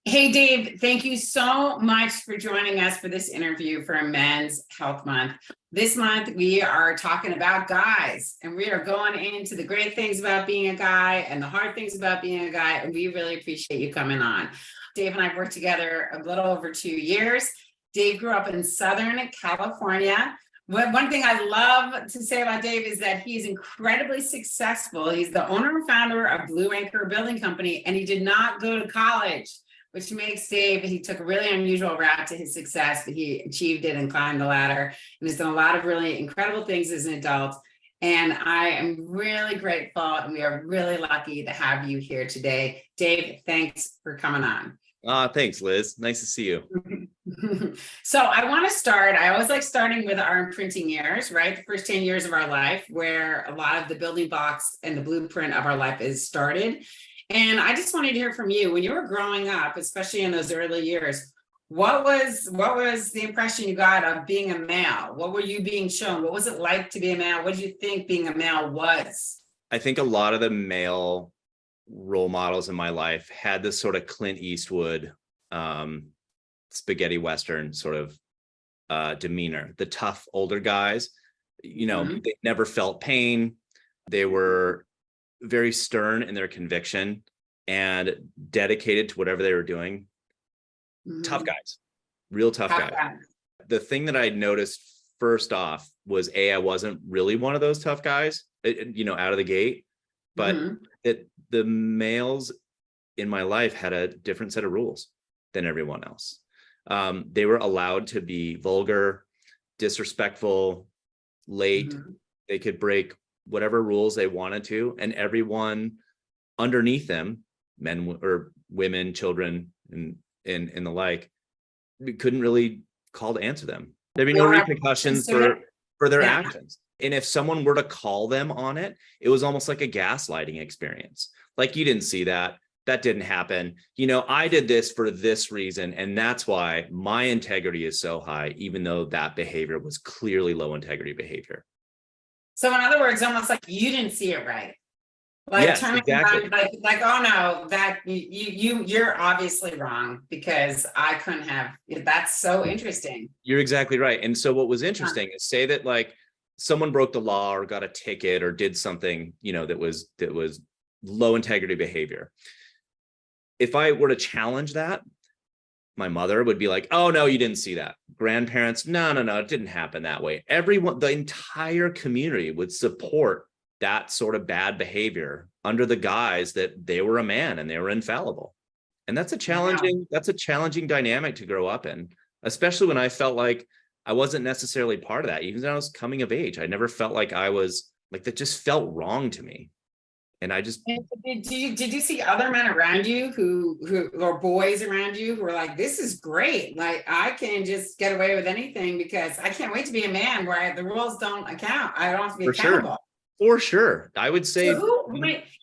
Hey, Dave, thank you so much for joining us for this interview for Men's Health Month. This month, we are talking about guys, and we are going into the great things about being a guy and the hard things about being a guy, and we really appreciate you coming on. Dave and I have worked together a little over 2 years. Dave grew up in Southern California. One thing I love to say about Dave is that he's incredibly successful. He's the owner and founder of Blue Anchor Building Company, and he did not go to college, which makes Dave, he took a really unusual route to his success, but he achieved it and climbed the ladder and has done a lot of really incredible things as an adult. And I am really grateful, and we are really lucky to have you here today. Dave, thanks for coming on. Thanks, Liz. Nice to see you. So I want to start, I always like starting with our imprinting years, right? The first 10 years of our life, where a lot of the building blocks and the blueprint of our life is started. And I just wanted to hear from you, when you were growing up, especially in those early years, what was the impression you got of being a male? What were you being shown? What was it like to be a male? What did you think being a male was? I think a lot of the male role models in my life had this sort of Clint Eastwood, spaghetti Western sort of demeanor. The tough older guys, they never felt pain. They were very stern in their conviction and dedicated to whatever they were doing. Tough guys, real tough guys. The thing that I noticed first off was I wasn't really one of those tough guys, out of the gate, but that the males in my life had a different set of rules than everyone else. They were allowed to be vulgar, disrespectful, late. They could break whatever rules they wanted to, and everyone underneath them, men or women, children, and the like, we couldn't really call to answer them. There'd be no repercussions for their actions. And if someone were to call them on it, it was almost like a gaslighting experience. Like, you didn't see that. That didn't happen. I did this for this reason, and that's why my integrity is so high, even though that behavior was clearly low integrity behavior. So in other words, almost like you didn't see it right. Like, yes, exactly. like, oh no, that you're obviously wrong because I couldn't have. That's so interesting. You're exactly right. And so what was interesting is, say that like someone broke the law or got a ticket or did something, that was low integrity behavior. If I were to challenge that, my mother would be like, oh no, you didn't see that. Grandparents, no, it didn't happen that way. Everyone, the entire community would support that sort of bad behavior under the guise that they were a man and they were infallible. And that's a challenging dynamic to grow up in, especially when I felt like I wasn't necessarily part of that. Even when I was coming of age, I never felt like I was like, that just felt wrong to me. And I just did you see other men around you who or boys around you who were like, this is great, like I can just get away with anything because I can't wait to be a man where the rules don't account, I don't have to be accountable. For sure. I would say, so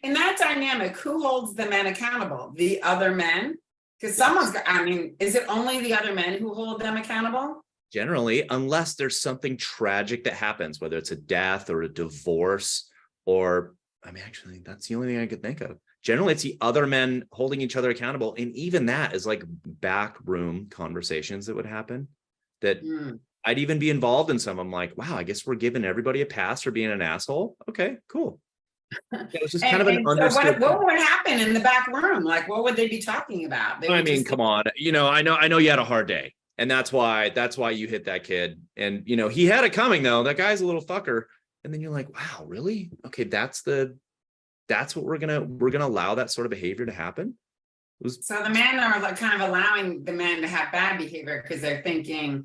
in that dynamic, who holds the men accountable? The other men? Because is it only the other men who hold them accountable? Generally, unless there's something tragic that happens, whether it's a death or a divorce, or actually, that's the only thing I could think of. Generally, it's the other men holding each other accountable. And even that is like backroom conversations that would happen that I'd even be involved in some. I'm like, wow, I guess we're giving everybody a pass for being an asshole. Okay, cool. It was just kind of an understood. So what would happen in the back room? Like, what would they be talking about? Come on. I know you had a hard day. And that's why you hit that kid. And, he had it coming though. That guy's a little fucker. And then you're like, wow, really? Okay, that's what we're gonna allow that sort of behavior to happen. So the men are like kind of allowing the men to have bad behavior because they're thinking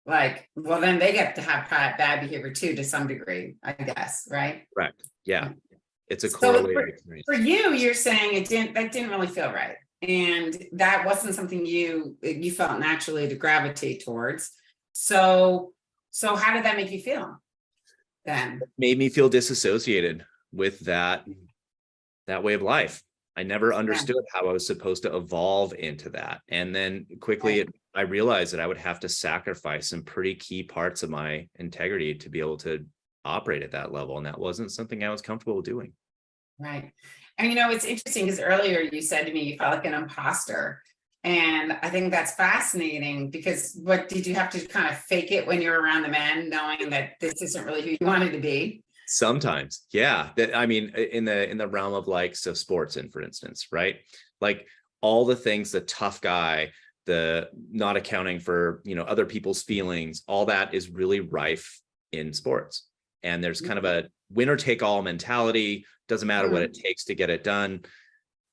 like, well, then they get to have bad behavior too, to some degree, I guess, right? Correct. Yeah, it's a correlated experience. For you, you're saying that didn't really feel right, and that wasn't something you felt naturally to gravitate towards. So how did that make you feel? Then it made me feel disassociated with that way of life. I never understood how I was supposed to evolve into that. And then quickly I realized that I would have to sacrifice some pretty key parts of my integrity to be able to operate at that level. And that wasn't something I was comfortable doing. Right. And it's interesting because earlier you said to me you felt like an imposter. And I think that's fascinating because what did you have to kind of fake it when you were around the men, knowing that this isn't really who you wanted to be? Sometimes, yeah. That, I mean, in the realm of like, so sports, for instance, right? Like all the things, the tough guy, the not accounting for, other people's feelings, all that is really rife in sports. And there's kind of a winner take all mentality. Doesn't matter what it takes to get it done.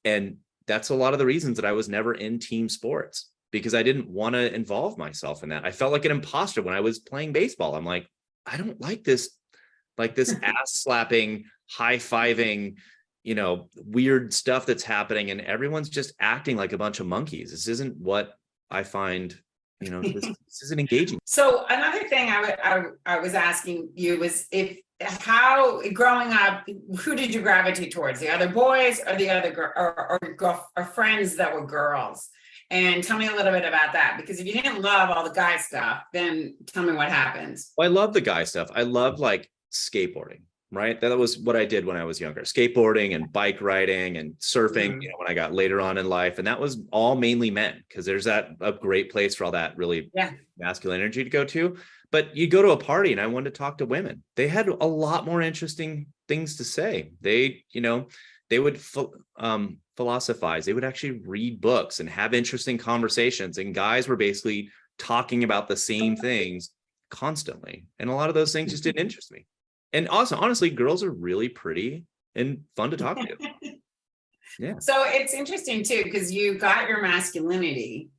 And that's a lot of the reasons that I was never in team sports, because I didn't want to involve myself in that. I felt like an imposter when I was playing baseball. I'm like, I don't like this ass slapping, high fiving, weird stuff that's happening. And everyone's just acting like a bunch of monkeys. This isn't what I find, this isn't engaging. So another thing I was asking you was how growing up, who did you gravitate towards? The other boys or the other or friends that were girls? And tell me a little bit about that, because if you didn't love all the guy stuff, then tell me what happens. Well, I love the guy stuff. I love like skateboarding, right? That was what I did when I was younger, skateboarding and bike riding and surfing, when I got later on in life. And that was all mainly men, because there's a great place for all that really masculine energy to go to. But you go to a party and I wanted to talk to women. They had a lot more interesting things to say. They would philosophize. They would actually read books and have interesting conversations. And guys were basically talking about the same things constantly. And a lot of those things just didn't interest me. And also, honestly, girls are really pretty and fun to talk to. Yeah. So it's interesting too, because you got your masculinity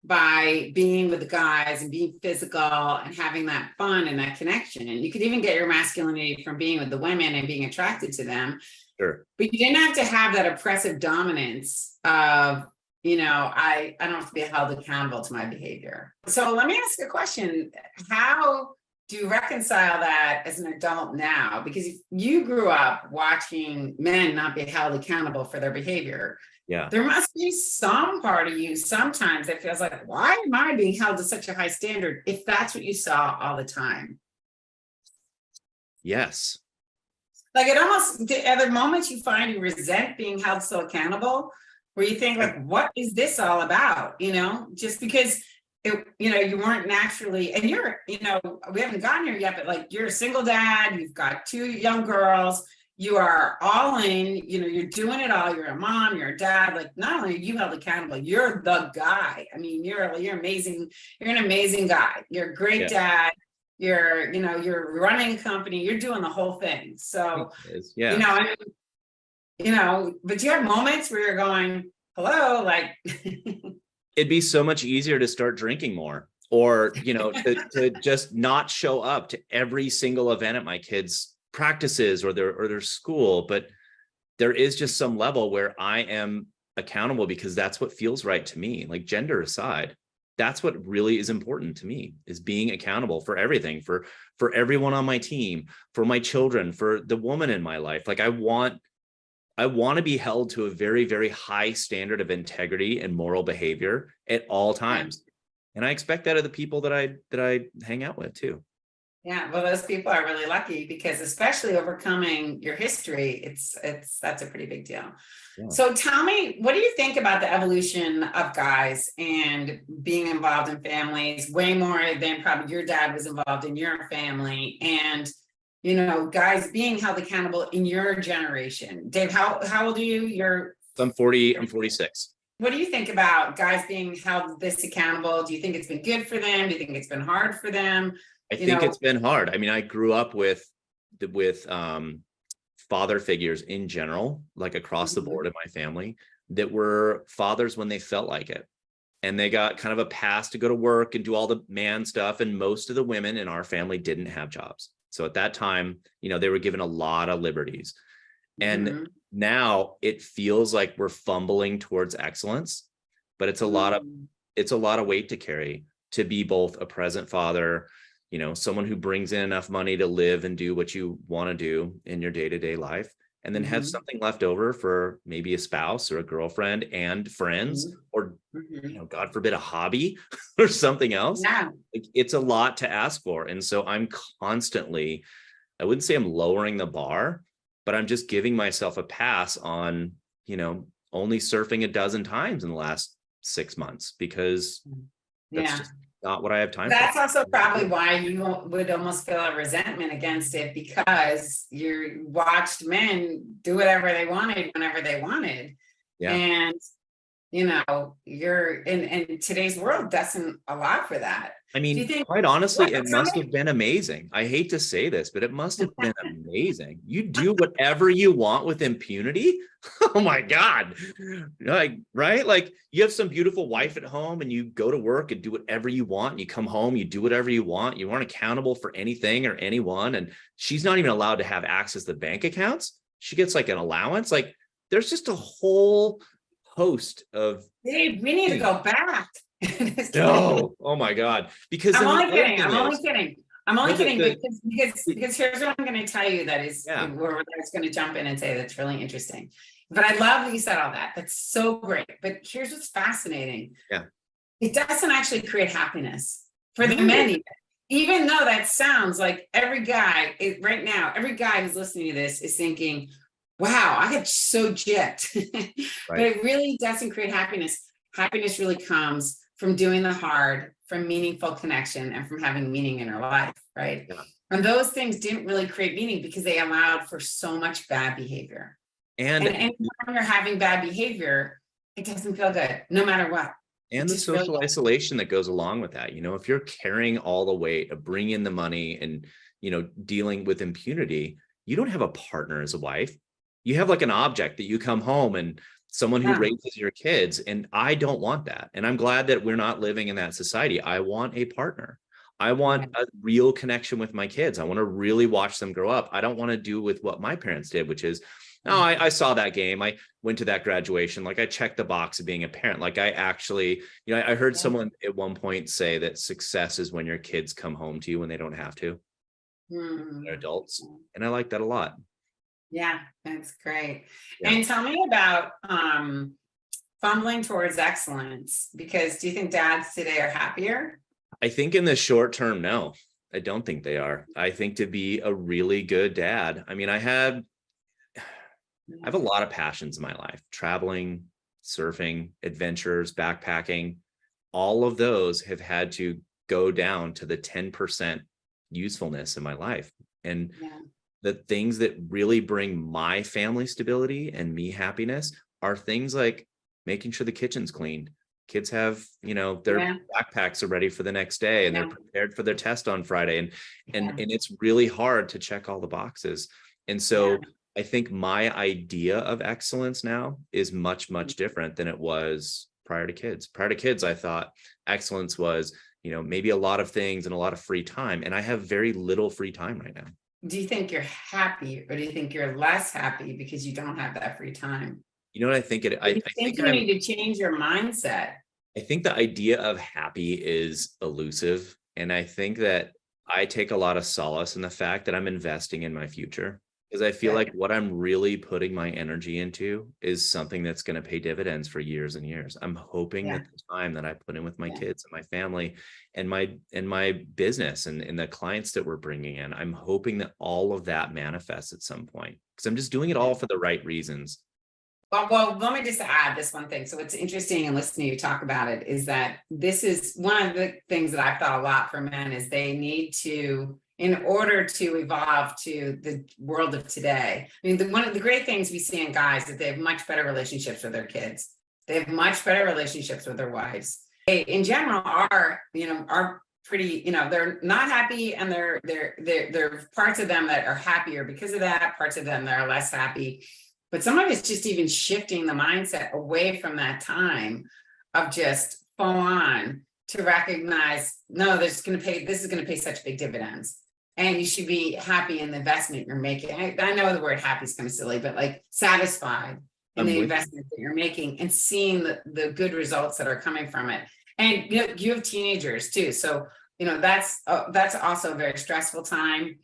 by being with the guys and being physical and having that fun and that connection. And you could even get your masculinity from being with the women and being attracted to them. Sure. But you didn't have to have that oppressive dominance of, I don't have to be held accountable to my behavior. So let me ask a question. How do you reconcile that as an adult now? Because you grew up watching men not be held accountable for their behavior. Yeah. There must be some part of you sometimes that feels like, why am I being held to such a high standard if that's what you saw all the time? Yes. Like are there moments you find you resent being held so accountable, where you think like, what is this all about? Just because you weren't naturally, and we haven't gotten here yet, but like you're a single dad, you've got 2 young girls, you are all in, you're doing it all. You're a mom, you're a dad. Like not only are you held accountable, you're the guy. I mean, you're amazing. You're an amazing guy. You're a great dad. You're running a company. You're doing the whole thing. So, but you have moments where you're going, hello, like. It'd be so much easier to start drinking more, or, to just not show up to every single event at my kids' practices or their school. But there is just some level where I am accountable because that's what feels right to me. Like gender aside, that's what really is important to me, is being accountable for everything, for everyone on my team, for my children, for the woman in my life. Like I want to be held to a very, very high standard of integrity and moral behavior at all times. And I expect that of the people that I hang out with too. Yeah, well, those people are really lucky, because especially overcoming your history, that's a pretty big deal. Yeah. So tell me, what do you think about the evolution of guys and being involved in families way more than probably your dad was involved in your family, and guys being held accountable in your generation? Dave, how old are you? I'm 46. What do you think about guys being held this accountable? Do you think it's been good for them? Do you think it's been hard for them? I think it's been hard. I mean, I grew up with father figures in general, like across the board in my family, that were fathers when they felt like it. And they got kind of a pass to go to work and do all the man stuff. And most of the women in our family didn't have jobs. So at that time, they were given a lot of liberties. And now it feels like we're fumbling towards excellence, but it's a lot of weight to carry, to be both a present father, someone who brings in enough money to live and do what you want to do in your day-to-day life, and then have something left over for maybe a spouse or a girlfriend and friends, or, God forbid, a hobby or something else. Yeah. Like, it's a lot to ask for. And so I'm constantly, I wouldn't say I'm lowering the bar, but I'm just giving myself a pass on, only surfing a dozen times in the last 6 months because that's Yeah. just not what I have time That's for. also probably why you would almost feel a resentment against it, because you watched men do whatever they wanted whenever they wanted. Yeah. And you're in today's world doesn't allow for that. I Do you mean, think quite honestly, it what's must have been amazing. I hate to say this, but it must have been amazing. You do whatever you want with impunity. Oh my God. Like, right? Like you have some beautiful wife at home and you go to work and do whatever you want. And you come home, you do whatever you want. You aren't accountable for anything or anyone. And she's not even allowed to have access to bank accounts. She gets like an allowance. Like there's just a whole host of Dave, we need to go back? no, oh my God. Because I'm then the only other kidding. thing I'm only is, kidding. I'm only well, kidding because here's what I'm going to tell you that is Yeah. where I was going to jump in and say that's really interesting. But I love that you said all that. That's so great. But here's what's fascinating. Yeah. It doesn't actually create happiness for the No. men, even though that sounds like every guy right now, every guy who's listening to this is thinking, wow, I get so gypped. But Right. it really doesn't create happiness. Happiness really comes from doing the hard, from meaningful connection, and from having meaning in our life, right? Yeah. And those things didn't really create meaning because they allowed for so much bad behavior. And anytime you're having bad behavior, it doesn't feel good, no matter what. And the social isolation that goes along with that. If you're carrying all the weight of bringing in the money and, dealing with impunity, you don't have a partner as a wife. You have like an object that you come home and someone who raises your kids. And I don't want that. And I'm glad that we're not living in that society. I want a partner. I want a real connection with my kids. I want to really watch them grow up. I don't want to do with what my parents did, which is, no, I saw that game. I went to that graduation. Like I checked the box of being a parent. Like I actually, I heard someone at one point say that success is when your kids come home to you when they don't have to. They're adults. And I like that a lot. Yeah, that's great. Yeah. And tell me about fumbling towards excellence, because do you think dads today are happier? I think in the short term, no, I don't think they are. I think to be a really good dad, I mean, I have a lot of passions in my life: traveling, surfing, adventures, backpacking. All of those have had to go down to the 10% usefulness in my life. And the things that really bring my family stability and me happiness are things like making sure the kitchen's clean. Kids have, their backpacks are ready for the next day and they're prepared for their test on Friday. And it's really hard to check all the boxes. And so I think my idea of excellence now is much, much different than it was prior to kids. Prior to kids, I thought excellence was, maybe a lot of things and a lot of free time. And I have very little free time right now. Do you think you're happy, or do you think you're less happy because you don't have that free time? You know what I think? I think you need to change your mindset. I think the idea of happy is elusive. And I think that I take a lot of solace in the fact that I'm investing in my future, because I feel like what I'm really putting my energy into is something that's going to pay dividends for years and years. I'm hoping that the time that I put in with my kids and my family and my business and the clients that we're bringing in, I'm hoping that all of that manifests at some point, because I'm just doing it all for the right reasons. Well, let me just add this one thing. So what's interesting in listening to you talk about it is that this is one of the things that I've thought a lot for men is they need to, in order to evolve to the world of today. I mean, one of the great things we see in guys is that they have much better relationships with their kids. They have much better relationships with their wives. They, in general, are pretty, they're not happy, and there are parts of them that are happier because of that, parts of them that are less happy. But some of it's just even shifting the mindset away from that time of just full on to recognize, no, this is going to pay such big dividends. And you should be happy in the investment you're making. I know the word happy is kind of silly, but like satisfied in the investment that you're making and seeing the good results that are coming from it. And you have teenagers too. So, that's also a very stressful time.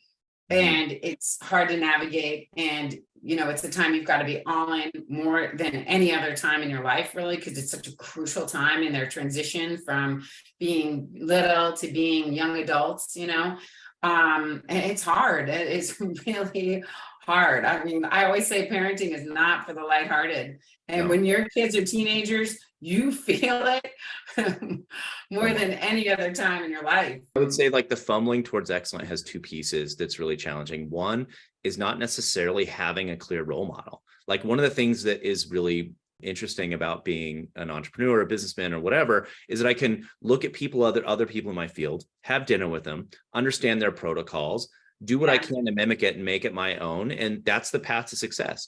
And it's hard to navigate. And, it's a time you've got to be all in more than any other time in your life, really, because it's such a crucial time in their transition from being little to being young adults, and it's hard. It's really hard. I mean, I always say parenting is not for the lighthearted. And when your kids are teenagers, you feel it more than any other time in your life. I would say like the fumbling towards excellent has two pieces that's really challenging. One is not necessarily having a clear role model. Like one of the things that is really interesting about being an entrepreneur, a businessman, or whatever, is that I can look at people, other people in my field, have dinner with them, understand their protocols, do what I can to mimic it and make it my own. And that's the path to success.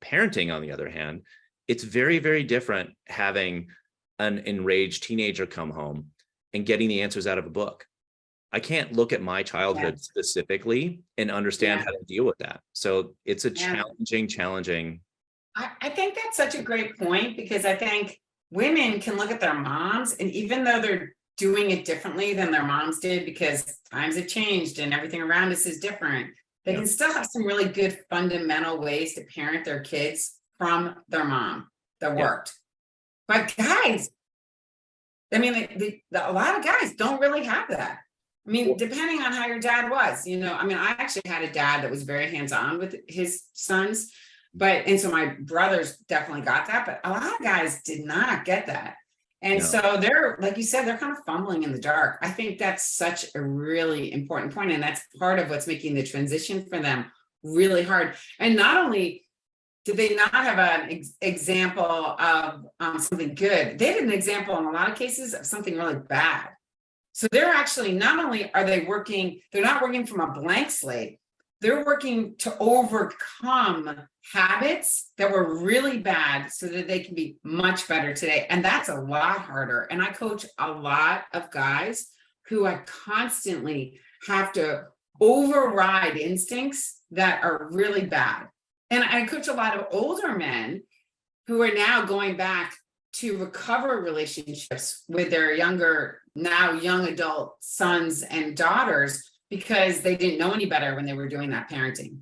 Parenting, on the other hand, it's very, very different having an enraged teenager come home and getting the answers out of a book. I can't look at my childhood specifically and understand how to deal with that. So it's a challenging. I think that's such a great point, because I think women can look at their moms, and even though they're doing it differently than their moms did, because times have changed and everything around us is different, they can still have some really good fundamental ways to parent their kids from their mom that worked. But guys, I mean, a lot of guys don't really have that. I mean, depending on how your dad was, you know, I mean, I actually had a dad that was very hands-on with his sons, and so my brothers definitely got that, but a lot of guys did not get that. And so they're, like you said, they're kind of fumbling in the dark. I think that's such a really important point, and that's part of what's making the transition for them really hard. And not only did they not have an example of something good, they had an example in a lot of cases of something really bad. So they're actually, not only are they working, they're not working from a blank slate, they're working to overcome habits that were really bad so that they can be much better today. And that's a lot harder. And I coach a lot of guys who I constantly have to override instincts that are really bad. And I coach a lot of older men who are now going back to recover relationships with their now young adult sons and daughters, because they didn't know any better when they were doing that parenting.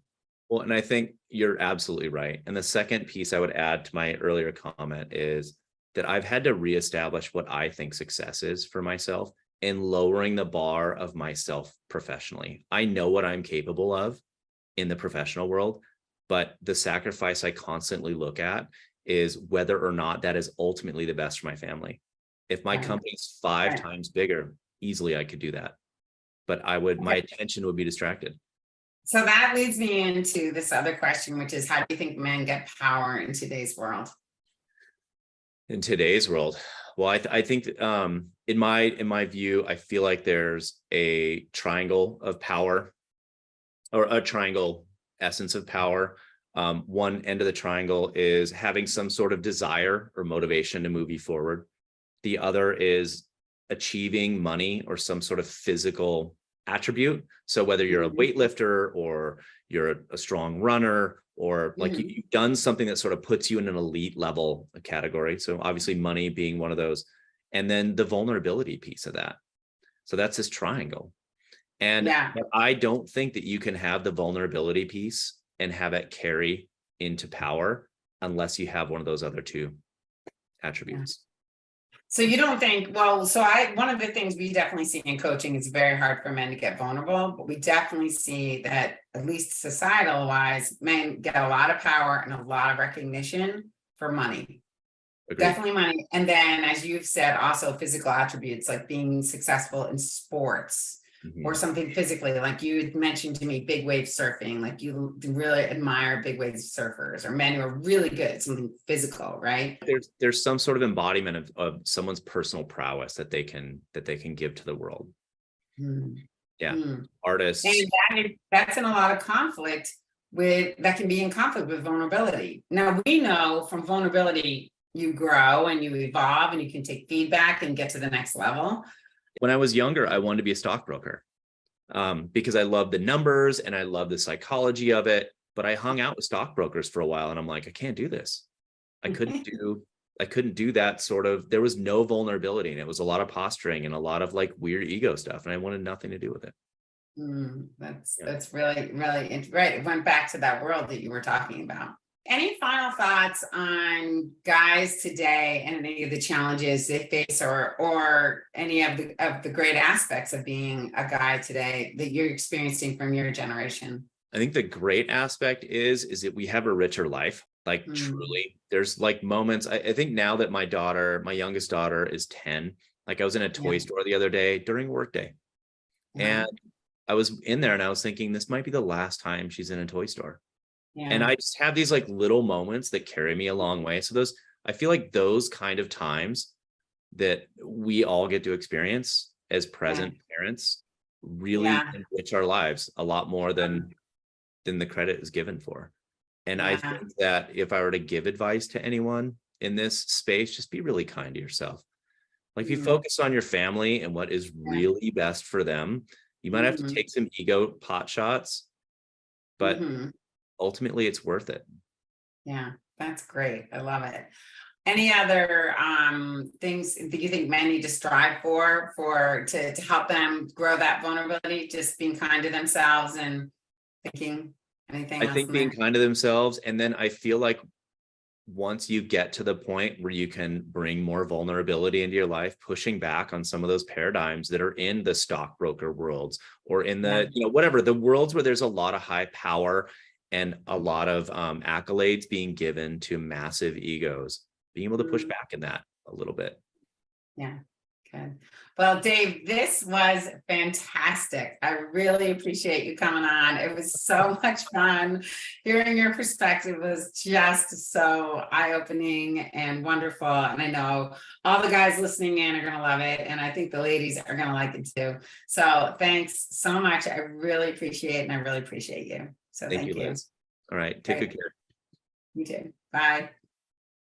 Well, and I think you're absolutely right. And the second piece I would add to my earlier comment is that I've had to reestablish what I think success is for myself and lowering the bar of myself professionally. I know what I'm capable of in the professional world, but the sacrifice I constantly look at is whether or not that is ultimately the best for my family. If my company's 5 times bigger, easily I could do that. But my attention would be distracted. So that leads me into this other question, which is, how do you think men get power in today's world? In today's world, well, I think in my view, I feel like there's a triangle of power, or a triangle essence of power. One end of the triangle is having some sort of desire or motivation to move you forward. The other is achieving money or some sort of physical attribute. So whether you're a weightlifter or you're a strong runner, or like you've done something that sort of puts you in an elite level category. So obviously money being one of those. And then the vulnerability piece of that. So that's this triangle. And I don't think that you can have the vulnerability piece and have it carry into power unless you have one of those other two attributes. So you don't think, one of the things we definitely see in coaching is very hard for men to get vulnerable, but we definitely see that, at least societal wise, men get a lot of power and a lot of recognition for money. Agreed. Definitely money. And then, as you've said, also physical attributes like being successful in sports. Or something physically, like you had mentioned to me, big wave surfing, like you really admire big wave surfers, or men who are really good at something physical, right? There's some sort of embodiment of someone's personal prowess that they can give to the world. Artists. And that's in a lot of conflict that can be in conflict with vulnerability. Now, we know from vulnerability, you grow and you evolve and you can take feedback and get to the next level. When I was younger, I wanted to be a stockbroker because I love the numbers and I love the psychology of it. But I hung out with stockbrokers for a while and I'm like, I can't do this. I couldn't do that sort of, there was no vulnerability, and it was a lot of posturing and a lot of like weird ego stuff. And I wanted nothing to do with it. That's really, really right. It went back to that world that you were talking about. Any final thoughts on guys today and any of the challenges they face, or any of the great aspects of being a guy today that you're experiencing from your generation? I think the great aspect is that we have a richer life. Like truly, there's like moments. I think now that my youngest daughter is 10, like I was in a toy store the other day during workday, and I was in there and I was thinking this might be the last time she's in a toy store. And I just have these like little moments that carry me a long way. So I feel like those kind of times that we all get to experience as present parents really enrich our lives a lot more than the credit is given for. And I think that if I were to give advice to anyone in this space, just be really kind to yourself. Like if you focus on your family and what is really best for them, you might have to take some ego pot shots, but ultimately it's worth it. Yeah, that's great. I love it. Any other things that you think men need to strive to help them grow that vulnerability, just being kind to themselves and thinking anything I else think being kind to themselves. And then I feel like once you get to the point where you can bring more vulnerability into your life, pushing back on some of those paradigms that are in the stockbroker worlds or in the, whatever, the worlds where there's a lot of high power and a lot of accolades being given to massive egos, being able to push back in that a little bit. Yeah. Good. Well, Dave, this was fantastic. I really appreciate you coming on. It was so much fun. Hearing your perspective was just so eye-opening and wonderful. And I know all the guys listening in are going to love it. And I think the ladies are going to like it too. So thanks so much. I really appreciate it. And I really appreciate you. So thank you. Liz. All right. Take good care. You too. Bye.